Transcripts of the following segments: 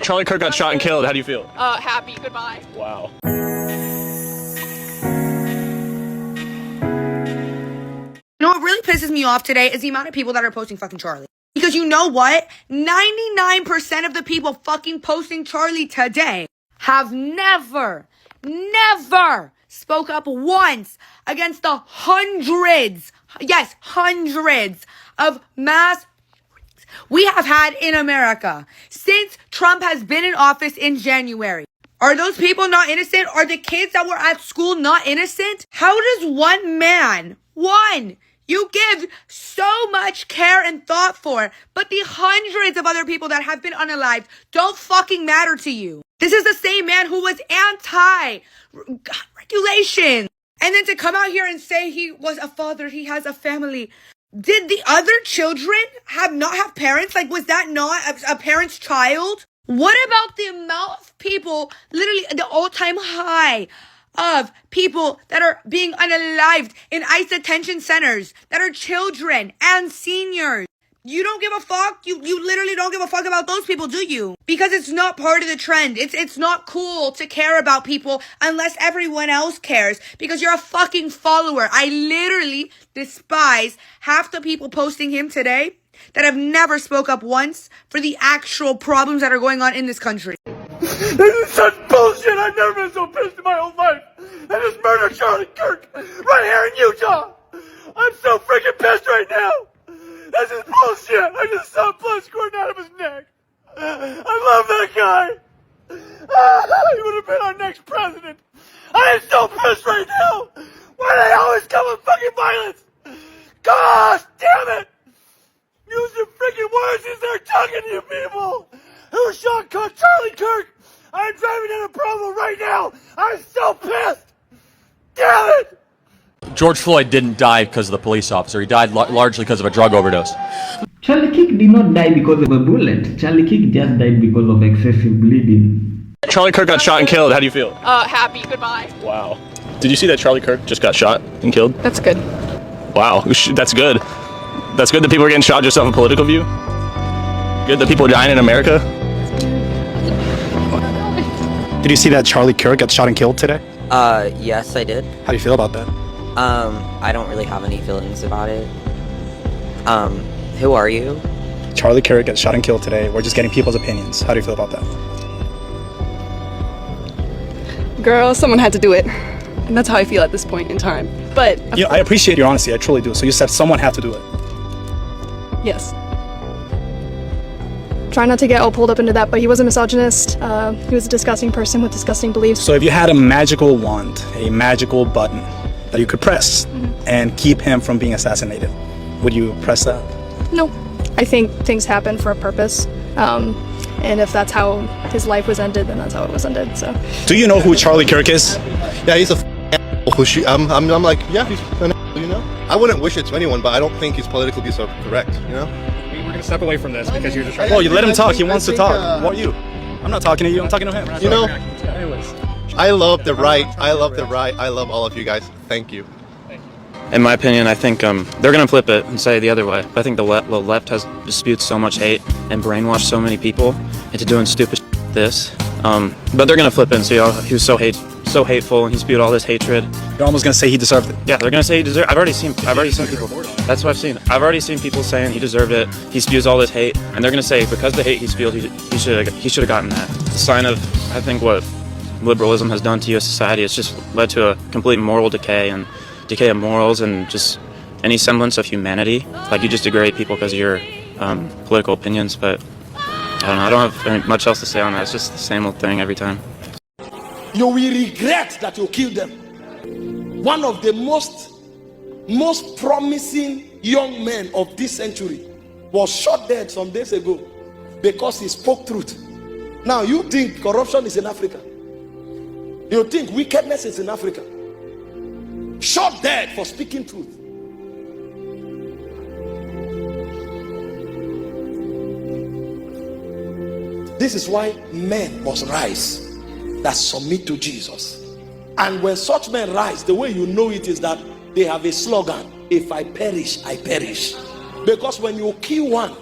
Charlie Kirk got shot and killed. How do you feel? Happy. Goodbye. Wow. You know what really pisses me off today is the amount of people that are posting fucking Charlie. Because you know what? 99% of the people fucking posting Charlie today have never spoke up once against the hundreds of mass we have had in America since Trump has been in office in January. Are those people not innocent? Are the kids that were at school not innocent? How does one man, you give so much care and thought for, but the hundreds of other people that have been unalived don't fucking matter to you? This is the same man who was anti-regulation. And then to come out here and say he was a father, he has a family. Did the other children not have parents? Like, was that not a parent's child? What about the amount of people, literally the all-time high of people that are being unalived in ICE detention centers, that are children and seniors? You don't give a fuck? You literally don't give a fuck about those people, do you? Because it's not part of the trend. It's not cool to care about people unless everyone else cares, because you're a fucking follower. I literally despise half the people posting him today that have never spoke up once for the actual problems that are going on in this country. This is such bullshit. I've never been so pissed in my whole life. They just murdered Charlie Kirk right here in Utah. I'm so freaking pissed right now. This is bullshit. I just saw blood squirting out of his neck. I love that guy. He would have been our next president. I am so pissed right now. Why do they always come with fucking violence? Gosh damn it. Use your freaking words as they're talking to you people. Who shot Charlie Kirk? I'm driving down a Provo right now. I'm so pissed. Damn it. George Floyd didn't die because of the police officer. He died largely because of a drug overdose. Charlie Kirk did not die because of a bullet. Charlie Kirk just died because of excessive bleeding. Charlie Kirk got shot and killed. How do you feel? Happy. Goodbye. Wow. Did you see that Charlie Kirk just got shot and killed? That's good. Wow. That's good. That's good that people are getting shot just off a political view? Good that people are dying in America? Did you see that Charlie Kirk got shot and killed today? Yes, I did. How do you feel about that? I don't really have any feelings about it. Who are you? Charlie Kirk got shot and killed today. We're just getting people's opinions. How do you feel about that? Girl, someone had to do it. And that's how I feel at this point in time. But I appreciate your honesty. I truly do. So you said someone had to do it. yes. Try not to get all pulled up into that, but he was a misogynist. He was a disgusting person with disgusting beliefs. So if you had a magical wand, a magical button that you could press and keep him from being assassinated, would you press that? No. I think things happen for a purpose. And if that's how his life was ended, then that's how it was ended. So. Do you know who Charlie Kirk is? Yeah, he's a I'm like, yeah, he's an you know? I wouldn't wish it to anyone, but I don't think he's politically so correct, you know? We're going to step away from this because you're just trying to... Oh, you let him talk. He wants to talk. What are you? I'm not talking to you. I'm talking to him. You know, I love the right. I love the right. I love all of you guys. Thank you. In my opinion, I think they're going to flip it and say the other way. I think the left has spewed so much hate and brainwashed so many people into doing stupid shit like this. But they're going to flip it and say, oh, he was so hateful and he spewed all this hatred. You're almost going to say he deserved it. Yeah, they're going to say he deserved it. I've already seen people. That's what I've seen. I've already seen people saying he deserved it. He spews all this hate. And they're going to say because the hate he spewed, he should have gotten that. It's a sign of, I think, what liberalism has done to U.S. society. It's just led to a complete moral decay and decay of morals and just any semblance of humanity. Like, you just degrade people because of your political opinions, but I don't know. I don't have much else to say on that. It's just the same old thing every time. You will regret that you killed them. One of the most promising young men of this century was shot dead some days ago because he spoke truth. Now you think corruption is in Africa? You think wickedness is in Africa? Shot dead for speaking truth. This is why men must rise that submit to Jesus. And when such men rise, the way you know it is that they have a slogan: if I perish, I perish. Because when you kill one,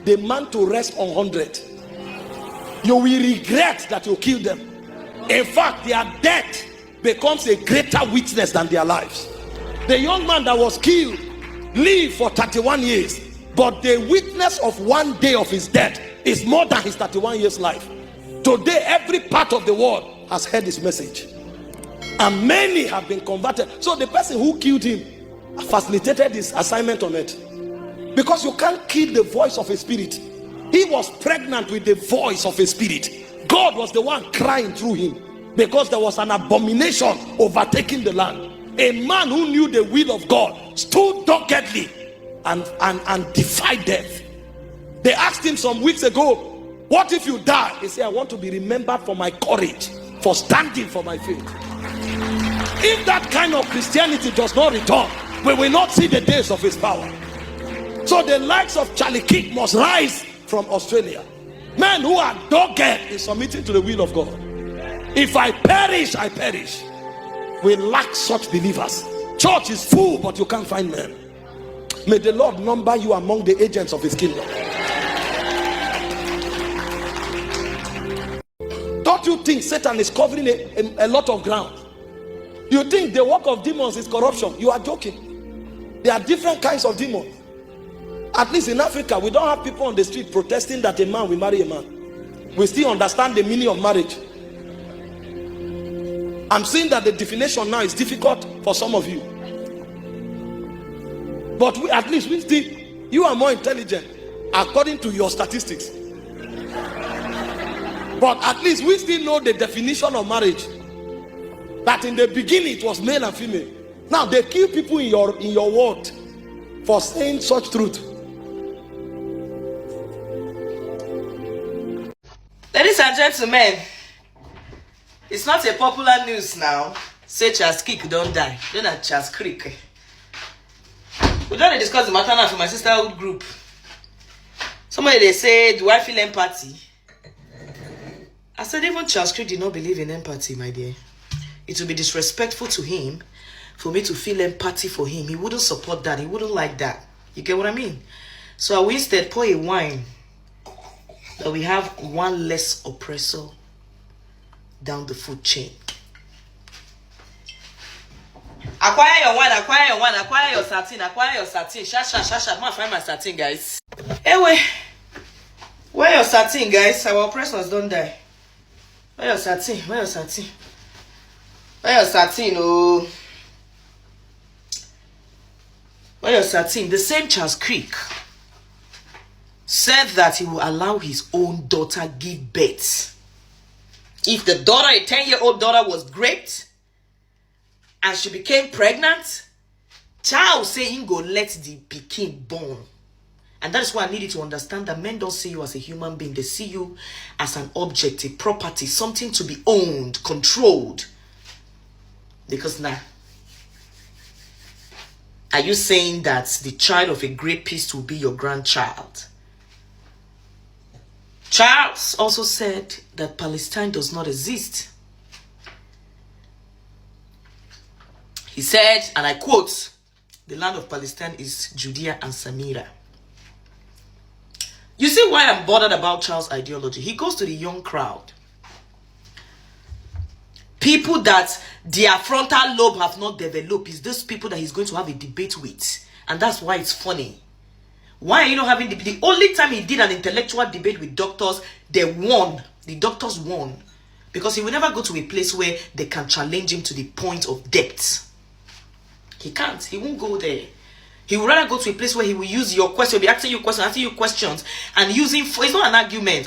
the man to rest on 100. you will regret that you killed them. In fact, their death becomes a greater witness than their lives. The young man that was killed lived for 31 years, but the witness of one day of his death is more than his 31 years life. Today, every part of the world has heard his message, and many have been converted. So the person who killed him facilitated his assignment on earth, because you can't kill the voice of a spirit. He was pregnant with the voice of a spirit. God was the one crying through him, because there was an abomination overtaking the land. A man who knew the will of God stood doggedly and defied death. They asked him some weeks ago, what if you die? He said, I want to be remembered for my courage, for standing for my faith. If that kind of Christianity does not return, we will not see the days of his power. So the likes of Charlie Kirk must rise from Australia. Men who are dogged in submitting to the will of God. If I perish, I perish. We lack such believers. Church is full, but you can't find men. May the Lord number you among the agents of his kingdom. Don't you think Satan is covering a lot of ground? You think the work of demons is corruption? You are joking. There are different kinds of demons. At least in Africa, we don't have people on the street protesting that a man will marry a man. We still understand the meaning of marriage. I'm saying that the definition now is difficult for some of you, but at least we still, you are more intelligent according to your statistics. But at least we still know the definition of marriage, that in the beginning it was male and female. Now they kill people in your world for saying such truth. Ladies and gentlemen, it's not a popular news now. Say Charles Kirk don't die. Then at Charles Kirk. We don't discuss the matter now for my sisterhood group. Somebody they say, do I feel empathy? I said even Charles Kirk did not believe in empathy, my dear. It would be disrespectful to him for me to feel empathy for him. He wouldn't support that. He wouldn't like that. You get what I mean? So I will instead pour a wine that we have one less oppressor down the food chain. Acquire your wine, acquire your wine, acquire your satin, acquire your satin. Shasha. I'm gonna find my satin, guys. Anyway, where your satin, guys? Our oppressors don't die. Where your satin? Where your satin? Where your satin? Oh, where your satin? The same Charles Kirk said that he will allow his own daughter give birth. If the daughter, a 10-year-old daughter, was raped and she became pregnant, child say him go let the pikin born. And that is why I need you to understand that men don't see you as a human being. They see you as an object, a property, something to be owned, controlled. Because now, are you saying that the child of a rapist will be your grandchild? Charles also said that Palestine does not exist. He said, and I quote, the land of Palestine is Judea and Samaria. You see why I'm bothered about Charles' ideology? He goes to the young crowd. People that their frontal lobe have not developed. Is those people that he's going to have a debate with. And that's why it's funny. Why are you not having the only time he did an intellectual debate with doctors, they won. The doctors won. Because he will never go to a place where they can challenge him to the point of depth. He can't. He won't go there. He would rather go to a place where he will use your question, be asking you questions, and using it's not an argument.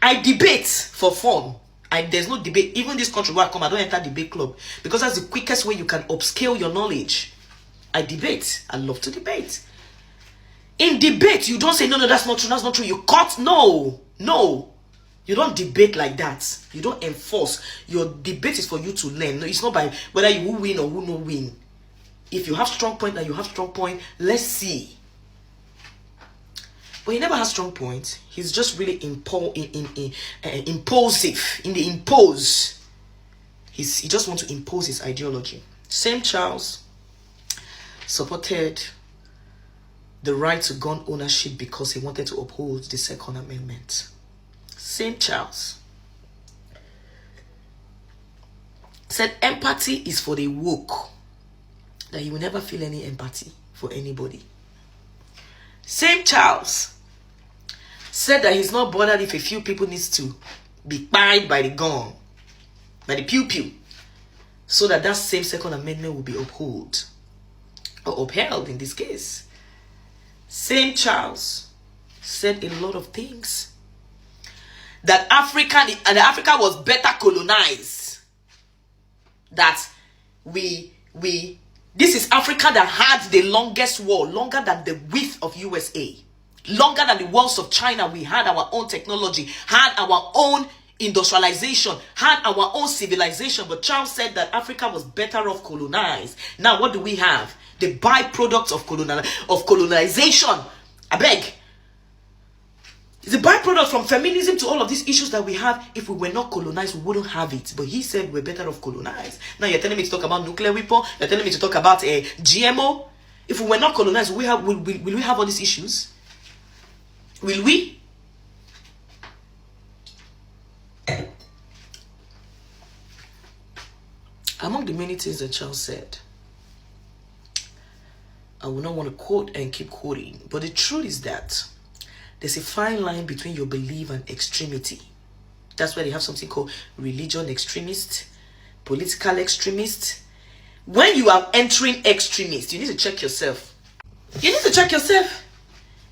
I debate for fun. There's no debate. Even this country where I come, I don't enter debate club. Because that's the quickest way you can upscale your knowledge. I debate. I love to debate. In debate, you don't say, no, that's not true, that's not true. You cut, no. You don't debate like that. You don't enforce. Your debate is for you to learn. No, it's not by whether you will win or will not win. If you have strong point and you have strong point, let's see. But he never has strong point. He's just really impulsive. In the impose. He just wants to impose his ideology. Same Charles supported the right to gun ownership because he wanted to uphold the Second Amendment. St. Charles, said empathy is for the woke, that he will never feel any empathy for anybody. St. Charles said that he's not bothered if a few people needs to be pied by the gun, by the pew-pew, so that that same Second Amendment will be upheld, or upheld in this case. St. Charles said a lot of things. That Africa was better colonized. That this is Africa that had the longest war, longer than the width of USA, longer than the walls of China. We had our own technology, had our own industrialization, had our own civilization. But Charles said that Africa was better off colonized. Now what do we have? The byproducts of colonization. I beg. It's a byproduct from feminism to all of these issues that we have. If we were not colonized, we wouldn't have it. But he said we're better off colonized. Now you're telling me to talk about nuclear weapon. You're telling me to talk about a GMO. If we were not colonized, will we have all these issues? Will we? Among the many things that Charles said, I will not want to quote and keep quoting, but the truth is that there's a fine line between your belief and extremity. That's why they have something called religion extremist, political extremist. When you are entering extremist, you need to check yourself. You need to check yourself.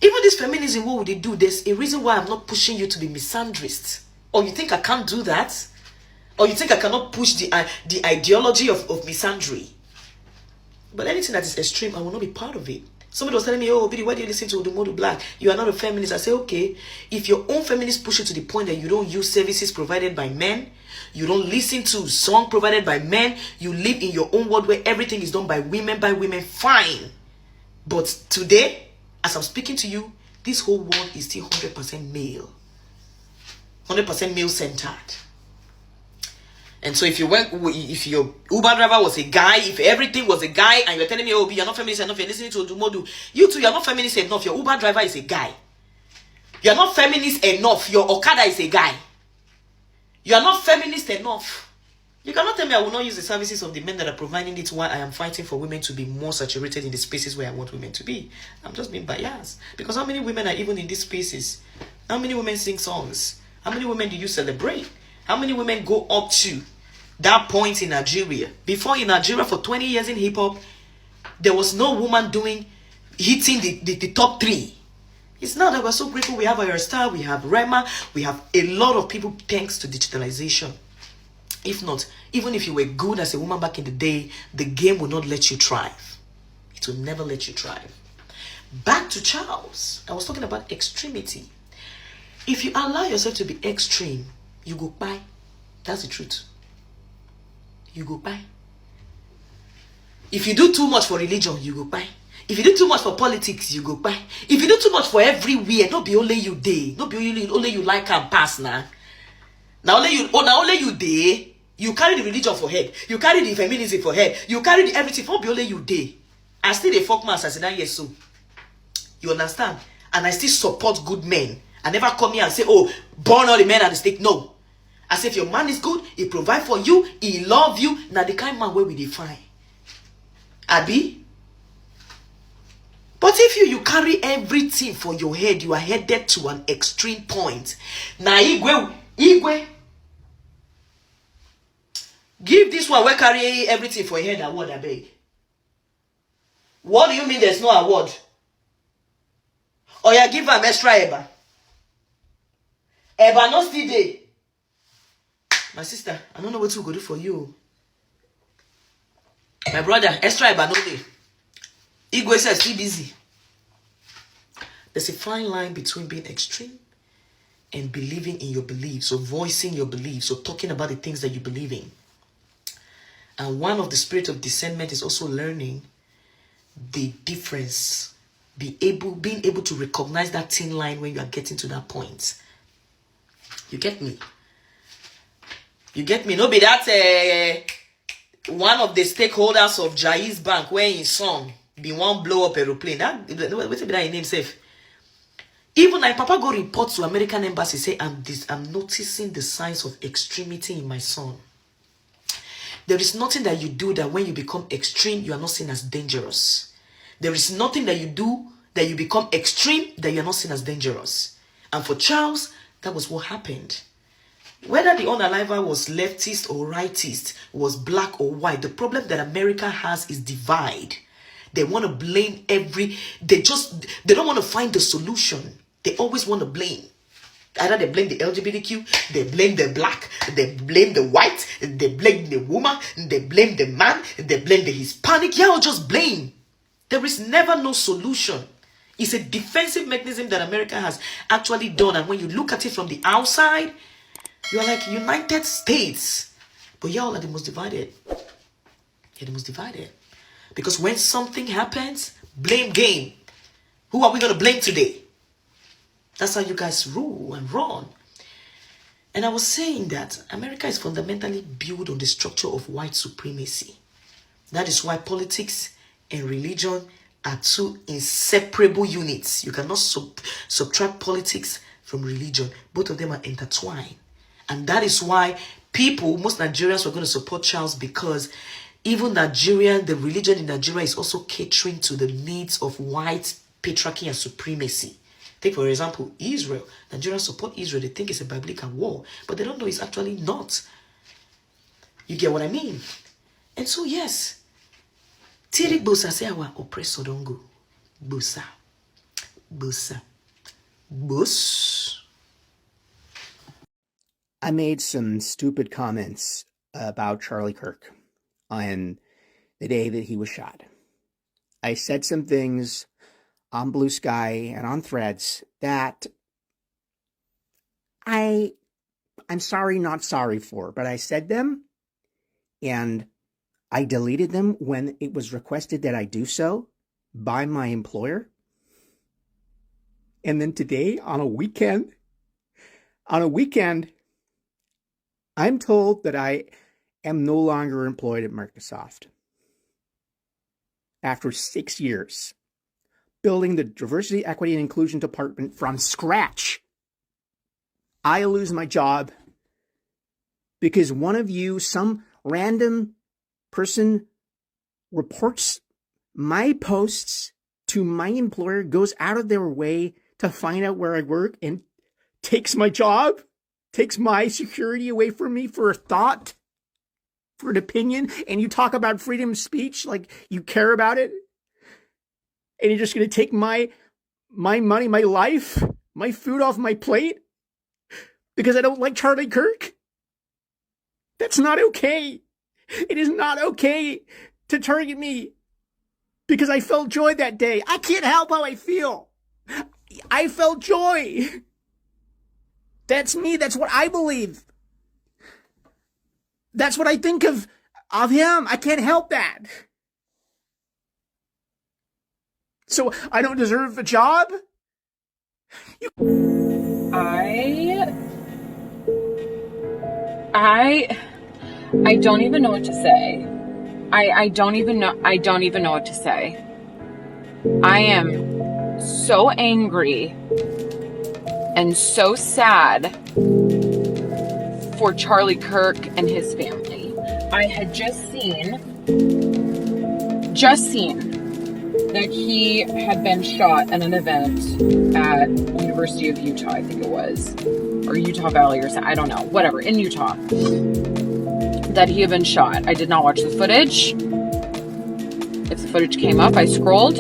Even this feminism, what would they do? There's a reason why I'm not pushing you to be misandrist. Or you think I can't do that? Or you think I cannot push the ideology of misandry? But anything that is extreme, I will not be part of it. Somebody was telling me, oh, Biddy, why do you listen to Odumodu Black? You are not a feminist. I say, okay, if your own feminists push you to the point that you don't use services provided by men, you don't listen to song provided by men, you live in your own world where everything is done by women, fine. But today, as I'm speaking to you, this whole world is still 100% male. 100% male-centered. And so if your Uber driver was a guy, if everything was a guy, and you're telling me, oh, you're not feminist enough, you're listening to Odumodu, you too, you're not feminist enough, your Uber driver is a guy. You're not feminist enough, your Okada is a guy. You're not feminist enough. You cannot tell me I will not use the services of the men that are providing it while I am fighting for women to be more saturated in the spaces where I want women to be. I'm just being biased. Because how many women are even in these spaces? How many women sing songs? How many women do you celebrate? How many women go up to that point in Nigeria? Before in Nigeria, for 20 years in hip-hop, there was no woman hitting the top 3. It's now that we're so grateful we have our star, we have Rema, we have a lot of people thanks to digitalization. If not, even if you were good as a woman back in the day, the game will not let you thrive. It will never let you thrive. Back to Charles. I was talking about extremity. If you allow yourself to be extreme, you go by. That's the truth. You go by. If you do too much for religion, you go by. If you do too much for politics, you go by. If you do too much for everywhere, not be only you day, not be only you like and pass now. Now only you day. You carry the religion for head. You carry the feminism for head. You carry the everything for be only you day. I still a fuck man assassinate yes so. You understand? And I still support good men. I never come here and say, oh, burn all the men at the stake. No. I say if your man is good, he provide for you, he love you. Now the kind of man where we define. Abi? But if you carry everything for your head, you are headed to an extreme point. Now Igwe. Give this one where carry everything for your head award, I beg. What do you mean there's no award? Or you give them extra Eba. Eba no still there. My sister, I don't know what to go do for you. My brother, extra Eba no there. Igwe says still busy. There's a fine line between being extreme and believing in your beliefs, or voicing your beliefs, or talking about the things that you believe in. And one of the spirit of discernment is also learning the difference. Being able to recognize that thin line when you are getting to that point. You get me? You get me? No be that one of the stakeholders of Jai's bank where his son be one blow up aeroplane. What's that name safe? Even my papa go report to American embassy, say, I'm noticing the signs of extremity in my son. There is nothing that you do that when you become extreme, you are not seen as dangerous. There is nothing that you do that you become extreme that you're not seen as dangerous. And for Charles, that was what happened. Whether the unaliver was leftist or rightist, was black or white, the problem that America has is divide. They want to blame they don't want to find the solution. They always want to blame. Either they blame the LGBTQ, they blame the black, they blame the white, they blame the woman, they blame the man, they blame the Hispanic. Y'all just blame. There is never no solution. It's a defensive mechanism that America has actually done. And when you look at it from the outside, you're like United States. But y'all are the most divided. You're the most divided. Because when something happens, blame game. Who are we going to blame today? That's how you guys rule and run. And I was saying that America is fundamentally built on the structure of white supremacy. That is why politics and religion are two inseparable units. You cannot subtract politics from religion. Both of them are intertwined. And that is why most Nigerians were going to support Charles, because even the religion in Nigeria is also catering to the needs of white patriarchy and supremacy. Take, for example, Israel. Nigerians support Israel. They think it's a biblical war, but they don't know it's actually not. You get what I mean? And so, yes, Tirik Bosa say our oppressor don't go. Bosa. Bosa. Bos. I made some stupid comments about Charlie Kirk on the day that he was shot. I said some things on Blue Sky and on Threads that I'm sorry, not sorry for, but I said them and I deleted them when it was requested that I do so by my employer. And then today, on a weekend, I'm told that I am no longer employed at Microsoft. After 6 years, building the diversity, equity, and inclusion department from scratch, I lose my job because one of you, some random person, reports my posts to my employer, goes out of their way to find out where I work, and takes my job, takes my security away from me for a thought, for an opinion. And you talk about freedom of speech like you care about it, and you're just going to take my money, my life, my food off my plate because I don't like Charlie Kirk? That's not okay. It is not okay to target me because I felt joy that day. I can't help how I feel. I felt joy. That's me. That's what I believe. That's what I think of him. I can't help that. So I don't deserve a job? I don't even know what to say. I don't even know what to say. I am so angry and so sad for Charlie Kirk and his family. I had just seen that he had been shot at an event at University of Utah, I think it was, or Utah Valley or something, I don't know, whatever, in Utah, that he had been shot. I did not watch the footage. If the footage came up, I scrolled.